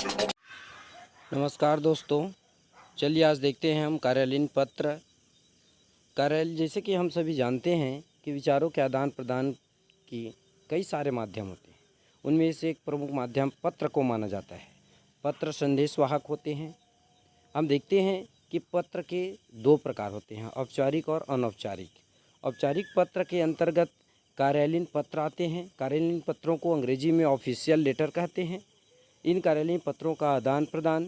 नमस्कार दोस्तों, चलिए आज देखते हैं हम कार्यालयीन पत्र। कार्यालय जैसे कि हम सभी जानते हैं कि विचारों के आदान प्रदान की कई सारे माध्यम होते हैं। उनमें से एक प्रमुख माध्यम पत्र को माना जाता है। पत्र संदेश वाहक होते हैं। हम देखते हैं कि पत्र के दो प्रकार होते हैं, औपचारिक और अनौपचारिक। औपचारिक पत्र के अंतर्गत कार्यालयीन पत्र आते हैं। कार्यालयीन पत्रों को अंग्रेजी में ऑफिशियल लेटर कहते हैं। इन कार्यालयीन पत्रों का आदान प्रदान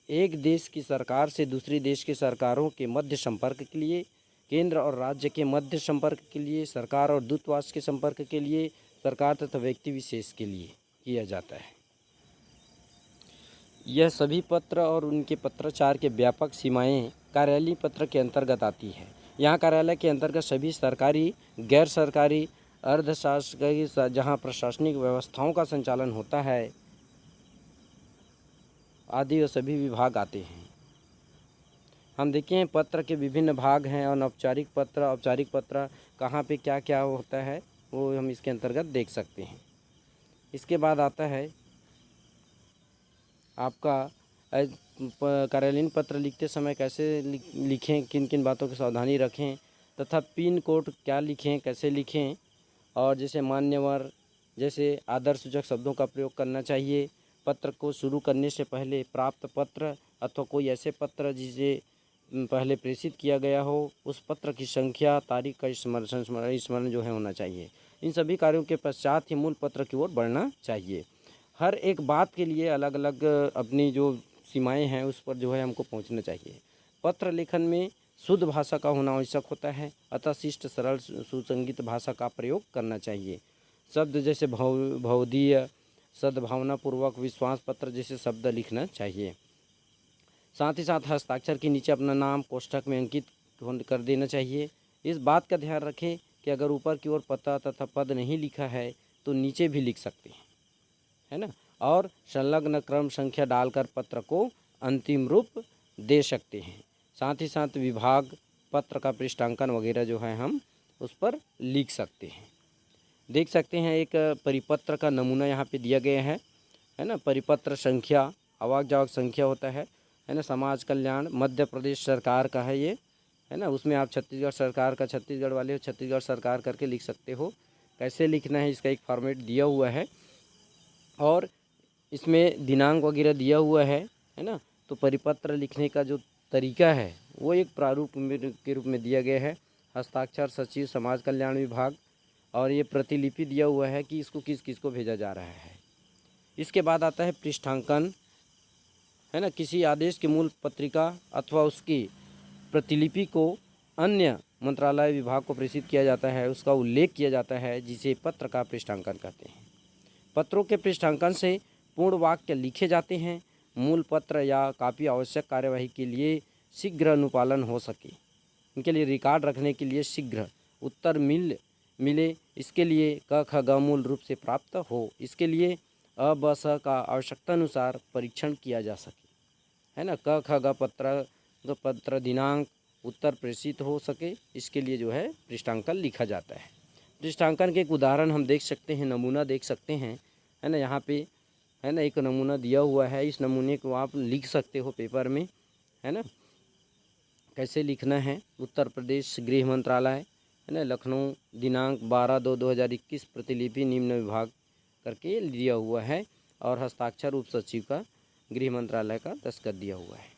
एक देश की सरकार से दूसरी देश के सरकारों के मध्य संपर्क के लिए, केंद्र और राज्य के मध्य संपर्क के लिए, सरकार और दूतावास के संपर्क के लिए, सरकार तथा व्यक्ति विशेष के लिए किया जाता है। यह सभी पत्र और उनके पत्राचार के व्यापक सीमाएं कार्यालयीन पत्र के अंतर्गत आती है। यहाँ कार्यालय के अंतर्गत सभी सरकारी, गैर सरकारी, अर्धशासकीय जहाँ प्रशासनिक व्यवस्थाओं का संचालन होता है आदि वो सभी विभाग आते हैं। हम देखें पत्र के विभिन्न भाग हैं। अनौपचारिक पत्र, औपचारिक पत्र, कहाँ पे क्या क्या होता है वो हम इसके अंतर्गत देख सकते हैं। इसके बाद आता है आपका कार्यालयीन पत्र लिखते समय कैसे लिखें, किन किन बातों की सावधानी रखें तथा पिन कोड क्या लिखें, कैसे लिखें, और जैसे मान्यवर जैसे आदर सूचक शब्दों का प्रयोग करना चाहिए। पत्र को शुरू करने से पहले प्राप्त पत्र अथवा कोई ऐसे पत्र जिसे पहले प्रेषित किया गया हो, उस पत्र की संख्या, तारीख का स्मरण जो है होना चाहिए। इन सभी कार्यों के पश्चात ही मूल पत्र की ओर बढ़ना चाहिए। हर एक बात के लिए अलग अलग अपनी जो सीमाएं हैं उस पर जो है हमको पहुंचना चाहिए। पत्र लेखन में शुद्ध भाषा का होना आवश्यक होता है, अतः शिष्ट सरल सुसंगत भाषा का प्रयोग करना चाहिए। शब्द जैसे भवदीय, सद्भावनापूर्वक, विश्वास पत्र जैसे शब्द लिखना चाहिए। साथ ही साथ हस्ताक्षर के नीचे अपना नाम कोष्ठक में अंकित कर देना चाहिए। इस बात का ध्यान रखें कि अगर ऊपर की ओर पता तथा पद नहीं लिखा है तो नीचे भी लिख सकते हैं, है ना, और संलग्न क्रम संख्या डालकर पत्र को अंतिम रूप दे सकते हैं। साथ ही साथ विभाग, पत्र का पृष्ठांकन वगैरह जो है हम उस पर लिख सकते हैं। देख सकते हैं एक परिपत्र का नमूना यहाँ पे दिया गया है ना। परिपत्र संख्या अवाक जावक संख्या होता है ना। समाज कल्याण मध्य प्रदेश सरकार का है ये, है ना। उसमें आप छत्तीसगढ़ सरकार का, छत्तीसगढ़ वाले हो छत्तीसगढ़ सरकार करके लिख सकते हो। कैसे लिखना है इसका एक फॉर्मेट दिया हुआ है और इसमें दिनांक वगैरह दिया हुआ है ना। तो परिपत्र लिखने का जो तरीका है वो एक प्रारूप के रूप में दिया गया है। हस्ताक्षर सचिव समाज कल्याण विभाग, और ये प्रतिलिपि दिया हुआ है कि इसको किस किस को भेजा जा रहा है। इसके बाद आता है पृष्ठांकन, है ना। किसी आदेश की मूल पत्रिका अथवा उसकी प्रतिलिपि को अन्य मंत्रालय विभाग को प्रेषित किया जाता है, उसका उल्लेख किया जाता है, जिसे पत्र का पृष्ठांकन कहते हैं। पत्रों के पृष्ठांकन से पूर्ण वाक्य लिखे जाते हैं। मूल पत्र या काफ़ी आवश्यक कार्यवाही के लिए शीघ्र अनुपालन हो सके, इनके लिए रिकॉर्ड रखने के लिए शीघ्र उत्तर मिले, इसके लिए क ख ग मूल रूप से प्राप्त हो, इसके लिए अ ब स का आवश्यकता अनुसार परीक्षण किया जा सके, है ना। क ख ग पत्र दिनांक उत्तर प्रेषित हो सके, इसके लिए जो है पृष्ठांकन लिखा जाता है। पृष्ठांकन के एक उदाहरण हम देख सकते हैं, नमूना देख सकते हैं, है ना। यहाँ पे है ना एक नमूना दिया हुआ है। इस नमूने को आप लिख सकते हो पेपर में, है ना। कैसे लिखना है, उत्तर प्रदेश गृह मंत्रालय, है ना, लखनऊ, दिनांक 12/2/2021, प्रतिलिपि निम्न विभाग करके दिया हुआ है और हस्ताक्षर उप सचिव का गृह मंत्रालय का दस्तखत दिया हुआ है।